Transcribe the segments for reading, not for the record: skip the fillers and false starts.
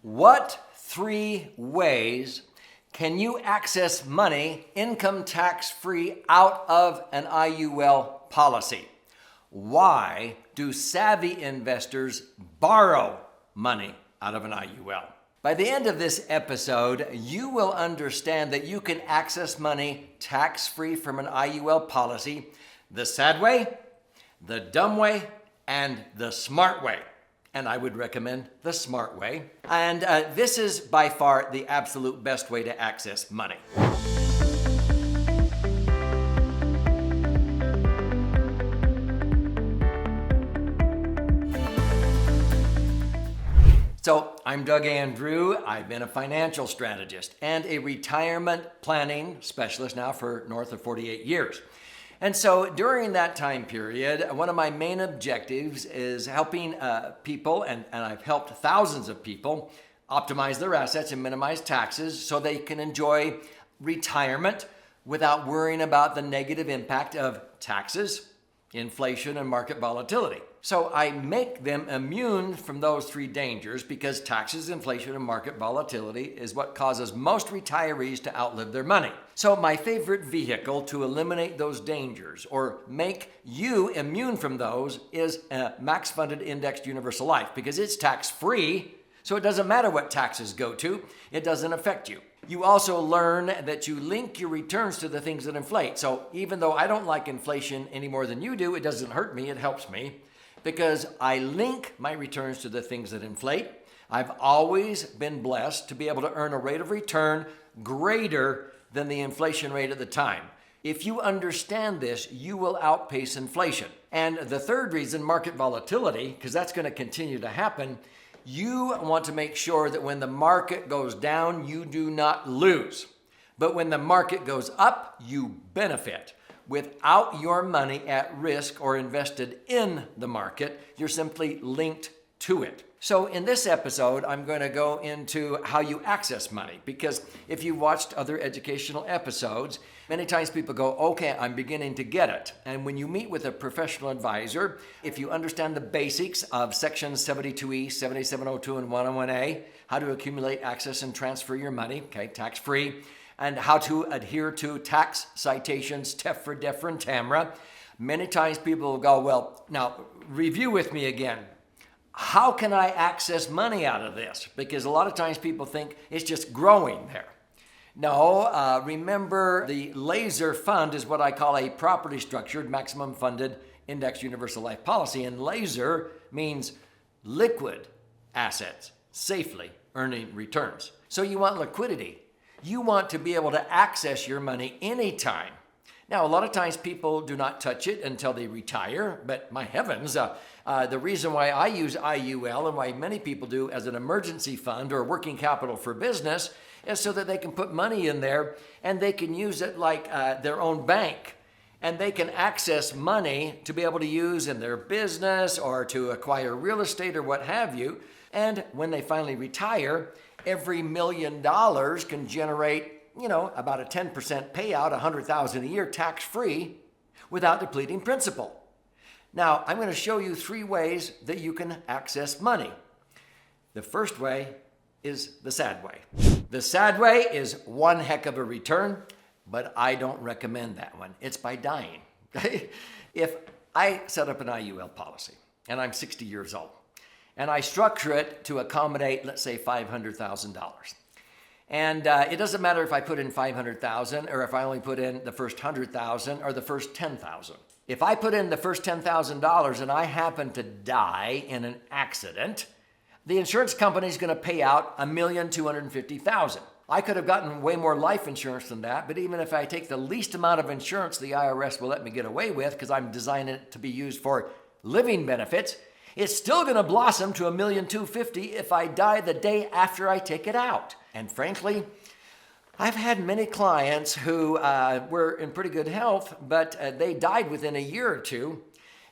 What 3 ways can you access money income tax-free out of an IUL policy? Why do savvy investors borrow money out of an IUL? By the end of this episode, you will understand that you can access money tax-free from an IUL policy the sad way, the dumb way, and the smart way. And I would recommend the smart way. And this is by far the absolute best way to access money. So I'm Doug Andrew. I've been a financial strategist and a retirement planning specialist now for north of 48 years. And so during that time period, one of my main objectives is helping people, and I've helped thousands of people, optimize their assets and minimize taxes so they can enjoy retirement without worrying about the negative impact of taxes, inflation, and market volatility. So I make them immune from those 3 dangers because taxes, inflation, and market volatility is what causes most retirees to outlive their money. So my favorite vehicle to eliminate those dangers or make you immune from those is a max funded indexed universal life because it's tax-free. So it doesn't matter what taxes go to, it doesn't affect you. You also learn that you link your returns to the things that inflate. So even though I don't like inflation any more than you do, it doesn't hurt me, it helps me because I link my returns to the things that inflate. I've always been blessed to be able to earn a rate of return greater than the inflation rate at the time. If you understand this, you will outpace inflation. And the third reason, market volatility, because that's going to continue to happen, you want to make sure that when the market goes down, you do not lose. But when the market goes up, you benefit. Without your money at risk or invested in the market, you're simply linked to it. So in this episode, I'm going to go into how you access money because if you watched other educational episodes, many times people go, okay, I'm beginning to get it. And when you meet with a professional advisor, if you understand the basics of sections 72E, 7702, and 101A, how to accumulate, access, and transfer your money, okay, tax-free, and how to adhere to tax citations, TEFRA, DEFRA, and TAMRA, many times people will go, well, now review with me again. How can I access money out of this? Because a lot of times people think it's just growing there. No, remember the laser fund is what I call a properly structured maximum funded indexed universal life policy. And laser means liquid assets, safely earning returns. So you want liquidity. You want to be able to access your money anytime. Now, a lot of times people do not touch it until they retire, but my heavens, the reason why I use IUL and why many people do as an emergency fund or working capital for business is so that they can put money in there and they can use it like their own bank. And they can access money to be able to use in their business or to acquire real estate or what have you. And when they finally retire, every $1 million can generate, about a 10% payout, $100,000 a year tax-free without depleting principal. Now, I'm going to show you 3 ways that you can access money. The first way is the sad way. The sad way is one heck of a return, but I don't recommend that one. It's by dying. If I set up an IUL policy and I'm 60 years old, and I structure it to accommodate, let's say, $500,000. And it doesn't matter if I put in $500,000 or if I only put in the first $100,000 or the first $10,000. If I put in the first $10,000 and I happen to die in an accident, the insurance company is going to pay out $1,250,000. I could have gotten way more life insurance than that, but even if I take the least amount of insurance the IRS will let me get away with because I'm designing it to be used for living benefits, it's still going to blossom to $1,250,000 if I die the day after I take it out. And frankly, I've had many clients who were in pretty good health, but they died within a year or two,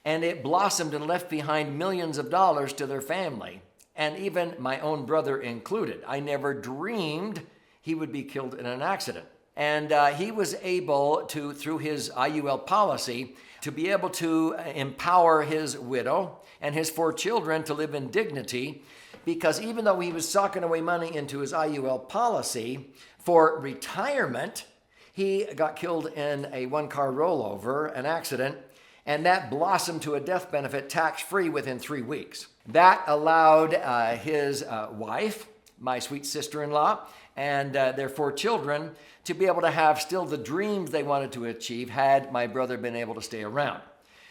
and it blossomed and left behind millions of dollars to their family, and even my own brother included. I never dreamed he would be killed in an accident. And he was able to, through his IUL policy, to be able to empower his widow and his 4 children to live in dignity because even though he was socking away money into his IUL policy for retirement, he got killed in a one-car rollover, an accident, and that blossomed to a death benefit tax-free within 3 weeks. That allowed his wife, my sweet sister-in-law, and their 4 children to be able to have still the dreams they wanted to achieve had my brother been able to stay around.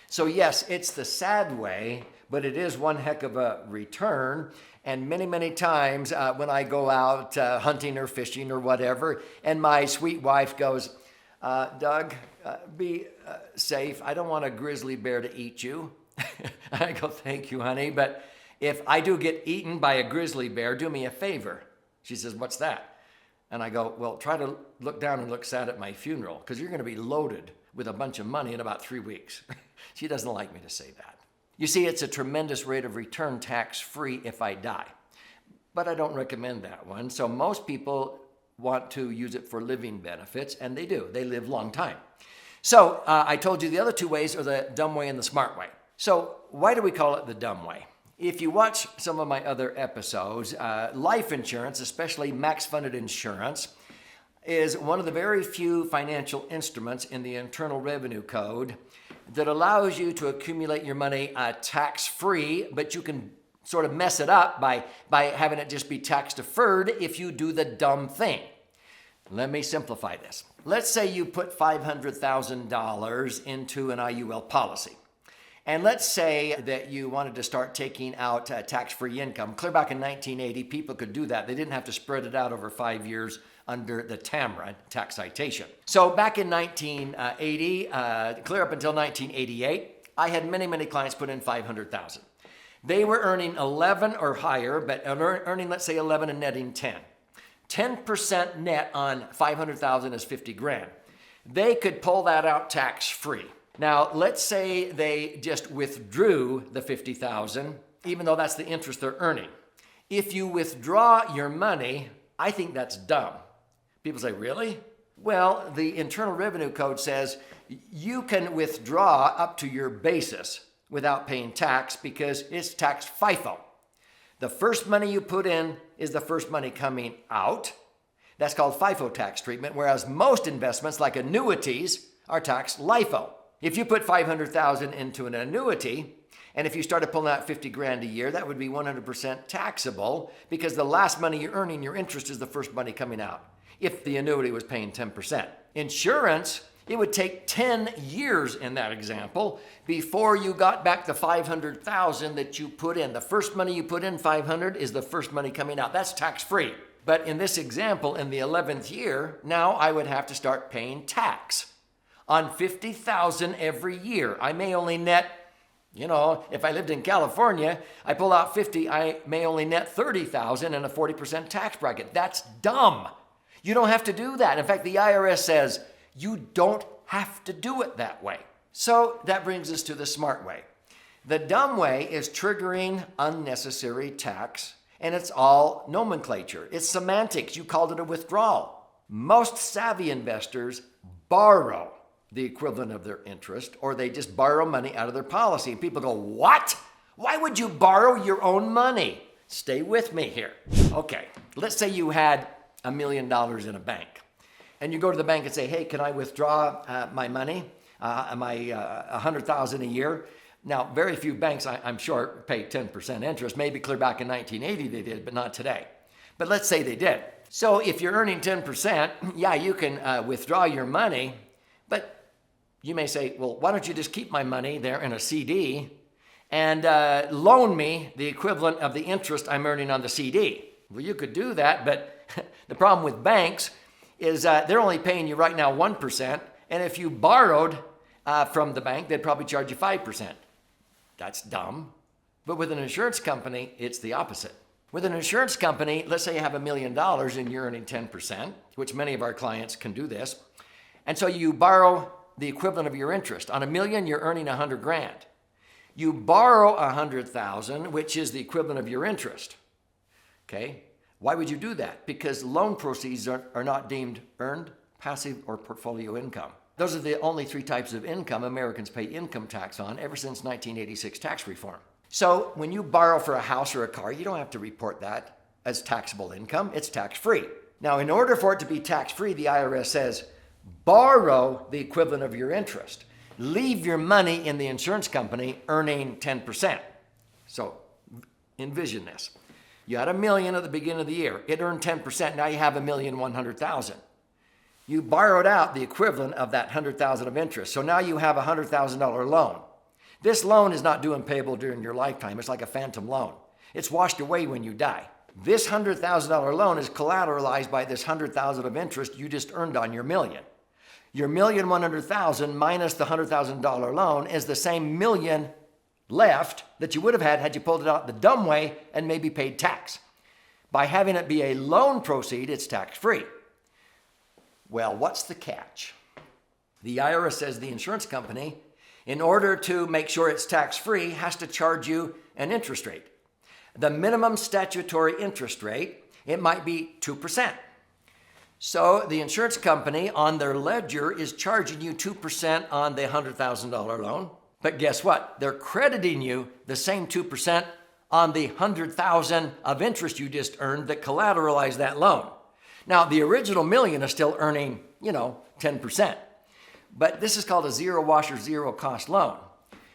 So yes, it's the sad way, but it is one heck of a return. And many, many times when I go out hunting or fishing or whatever, and my sweet wife goes, Doug, be safe. I don't want a grizzly bear to eat you. I go, thank you, honey. But if I do get eaten by a grizzly bear, do me a favor. She says, what's that? And I go, well, try to look down and look sad at my funeral, because you're going to be loaded with a bunch of money in about 3 weeks. She doesn't like me to say that. You see, it's a tremendous rate of return tax-free if I die. But I don't recommend that one. So most people want to use it for living benefits, and they do. They live long time. So I told you the other 2 ways are the dumb way and the smart way. So why do we call it the dumb way? If you watch some of my other episodes, life insurance, especially max-funded insurance, is one of the very few financial instruments in the Internal Revenue Code that allows you to accumulate your money tax-free, but you can sort of mess it up by having it just be tax-deferred if you do the dumb thing. Let me simplify this. Let's say you put $500,000 into an IUL policy. And let's say that you wanted to start taking out tax-free income. Clear back in 1980, people could do that. They didn't have to spread it out over 5 years under the TAMRA, tax citation. So back in 1980, clear up until 1988, I had many, many clients put in $500,000. They were earning 11 or higher, but earning, let's say 11 and netting 10. 10% net on $500,000 is 50 grand. They could pull that out tax-free. Now, let's say they just withdrew the $50,000, even though that's the interest they're earning. If you withdraw your money, I think that's dumb. People say, really? Well, the Internal Revenue Code says you can withdraw up to your basis without paying tax because it's taxed FIFO. The first money you put in is the first money coming out. That's called FIFO tax treatment, whereas most investments like annuities are taxed LIFO. If you put $500,000 into an annuity, and if you started pulling out 50 grand a year, that would be 100% taxable because the last money you're earning, your interest is the first money coming out. If the annuity was paying 10%. Insurance, it would take 10 years in that example before you got back the $500,000 that you put in. The first money you put in, $500, is the first money coming out. That's tax-free. But in this example, in the 11th year, now I would have to start paying tax on $50,000 every year. I may only net, if I lived in California, I pull out 50, I may only net 30,000 in a 40% tax bracket. That's dumb. You don't have to do that. In fact, the IRS says you don't have to do it that way. So that brings us to the smart way. The dumb way is triggering unnecessary tax, and it's all nomenclature. It's semantics. You called it a withdrawal. Most savvy investors borrow the equivalent of their interest, or they just borrow money out of their policy. And people go, what? Why would you borrow your own money? Stay with me here. Okay, let's say you had $1 million in a bank. And you go to the bank and say, hey, can I withdraw my money, my $100,000 a year? Now, very few banks, I'm sure, pay 10% interest. Maybe clear back in 1980 they did, but not today. But let's say they did. So if you're earning 10%, yeah, you can withdraw your money, but you may say, well, why don't you just keep my money there in a CD and loan me the equivalent of the interest I'm earning on the CD? Well, you could do that, but the problem with banks is they're only paying you right now 1%, and if you borrowed from the bank, they'd probably charge you 5%. That's dumb. But with an insurance company, it's the opposite. With an insurance company, let's say you have $1 million and you're earning 10%, which many of our clients can do this. And so you borrow the equivalent of your interest. On $1 million, you're earning 100 grand. You borrow 100,000, which is the equivalent of your interest. Okay? Why would you do that? Because loan proceeds are not deemed earned, passive, or portfolio income. Those are the only 3 types of income Americans pay income tax on ever since 1986 tax reform. So when you borrow for a house or a car, you don't have to report that as taxable income. It's tax-free. Now, in order for it to be tax-free, the IRS says, borrow the equivalent of your interest. Leave your money in the insurance company earning 10%. So envision this. You had $1 million at the beginning of the year. It earned 10%. Now you have $1,100,000. You borrowed out the equivalent of that $100,000 of interest. So now you have a $100,000 loan. This loan is not due and payable during your lifetime. It's like a phantom loan. It's washed away when you die. This $100,000 loan is collateralized by this $100,000 of interest you just earned on your million. Your $1,100,000 minus the $100,000 loan is the same million left that you would have had you pulled it out the dumb way and maybe paid tax. By having it be a loan proceed, it's tax-free. Well, what's the catch? The IRS says the insurance company, in order to make sure it's tax-free, has to charge you an interest rate. The minimum statutory interest rate, it might be 2%. So the insurance company on their ledger is charging you 2% on the $100,000 loan. But guess what? They're crediting you the same 2% on the $100,000 of interest you just earned that collateralized that loan. Now, the original million is still earning, 10%. But this is called a zero wash or zero cost loan.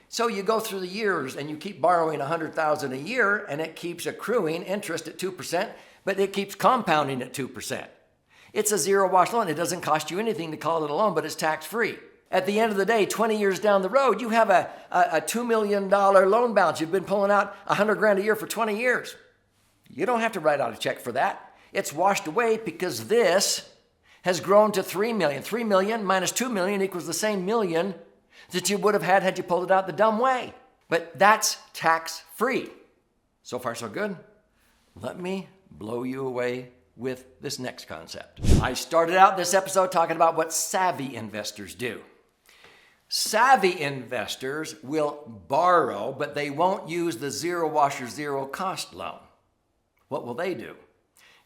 So you go through the years and you keep borrowing $100,000 a year and it keeps accruing interest at 2%, but it keeps compounding at 2%. It's a zero wash loan. It doesn't cost you anything to call it a loan, but it's tax-free. At the end of the day, 20 years down the road, you have a $2 million loan balance. You've been pulling out $100,000 a year for 20 years. You don't have to write out a check for that. It's washed away because this has grown to $3 million. $3 million minus $2 million equals the same million that you would have had you pulled it out the dumb way. But that's tax-free. So far, so good. Let me blow you away with this next concept. I started out this episode talking about what savvy investors do. Savvy investors will borrow, but they won't use the zero wash or zero cost loan. What will they do?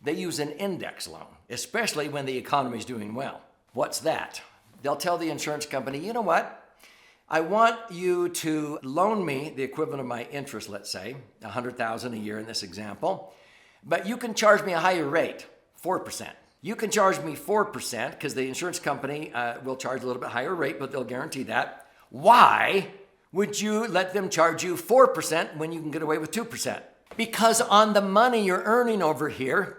They use an index loan, especially when the economy is doing well. What's that? They'll tell the insurance company, you know what? I want you to loan me the equivalent of my interest, let's say, $100,000 a year in this example, but you can charge me a higher rate, 4%. You can charge me 4% because the insurance company will charge a little bit higher rate, but they'll guarantee that. Why would you let them charge you 4% when you can get away with 2%? Because on the money you're earning over here,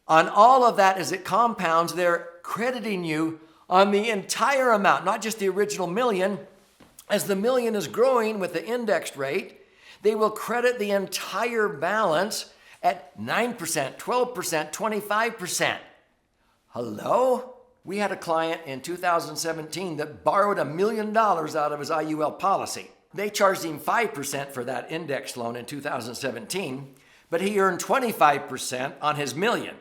on all of that as it compounds, they're crediting you on the entire amount, not just the original million. As the million is growing with the indexed rate, they will credit the entire balance at 9%, 12%, 25%. Hello? We had a client in 2017 that borrowed $1 million out of his IUL policy. They charged him 5% for that index loan in 2017, but he earned 25% on his million.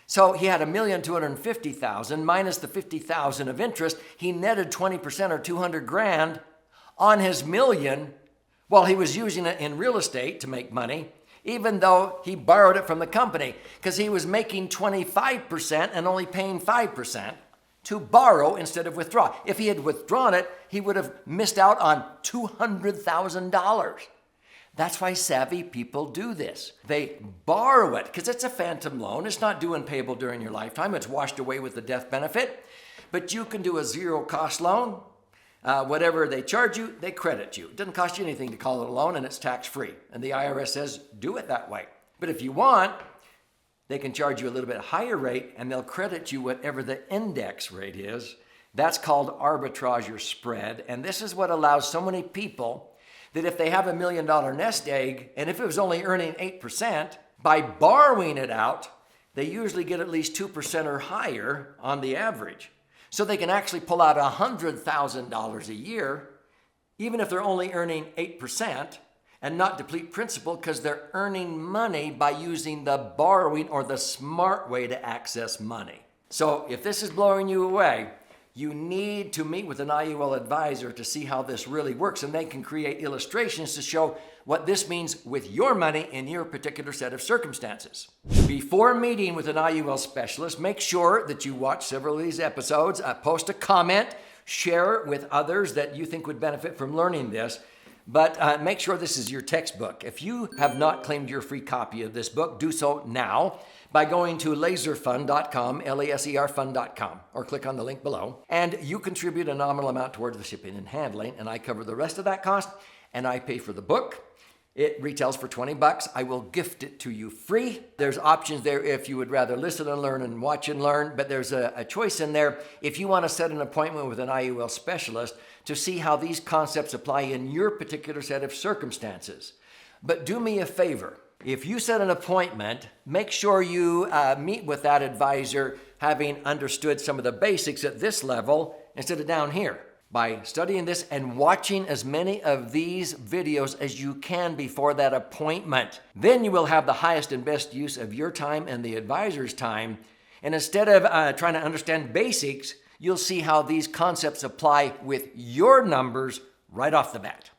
So he had $1,250,000 minus the $50,000 of interest. He netted 20% or $200,000 on his million while he was using it in real estate to make money, even though he borrowed it from the company, because he was making 25% and only paying 5% to borrow instead of withdraw. If he had withdrawn it, he would have missed out on $200,000. That's why savvy people do this. They borrow it because it's a phantom loan. It's not due and payable during your lifetime. It's washed away with the death benefit. But you can do a zero cost loan. Whatever they charge you, they credit you. It doesn't cost you anything to call it a loan, and it's tax-free. And the IRS says, do it that way. But if you want, they can charge you a little bit higher rate, and they'll credit you whatever the index rate is. That's called arbitrage or spread. And this is what allows so many people that if they have $1 million nest egg, and if it was only earning 8%, by borrowing it out, they usually get at least 2% or higher on the average. So they can actually pull out $100,000 a year, even if they're only earning 8%, and not deplete principal because they're earning money by using the borrowing or the smart way to access money. So if this is blowing you away, you need to meet with an IUL advisor to see how this really works, and they can create illustrations to show what this means with your money in your particular set of circumstances. Before meeting with an IUL specialist, make sure that you watch several of these episodes, post a comment, share with others that you think would benefit from learning this. But make sure this is your textbook. If you have not claimed your free copy of this book, do so now by going to laserfund.com, laserfund.com, or click on the link below. And you contribute a nominal amount towards the shipping and handling, and I cover the rest of that cost, and I pay for the book. It retails for $20. I will gift it to you free. There's options there if you would rather listen and learn and watch and learn, but there's a choice in there if you want to set an appointment with an IUL specialist to see how these concepts apply in your particular set of circumstances. But do me a favor. If you set an appointment, make sure you meet with that advisor having understood some of the basics at this level instead of down here. By studying this and watching as many of these videos as you can before that appointment. Then you will have the highest and best use of your time and the advisor's time. And instead of trying to understand basics, you'll see how these concepts apply with your numbers right off the bat.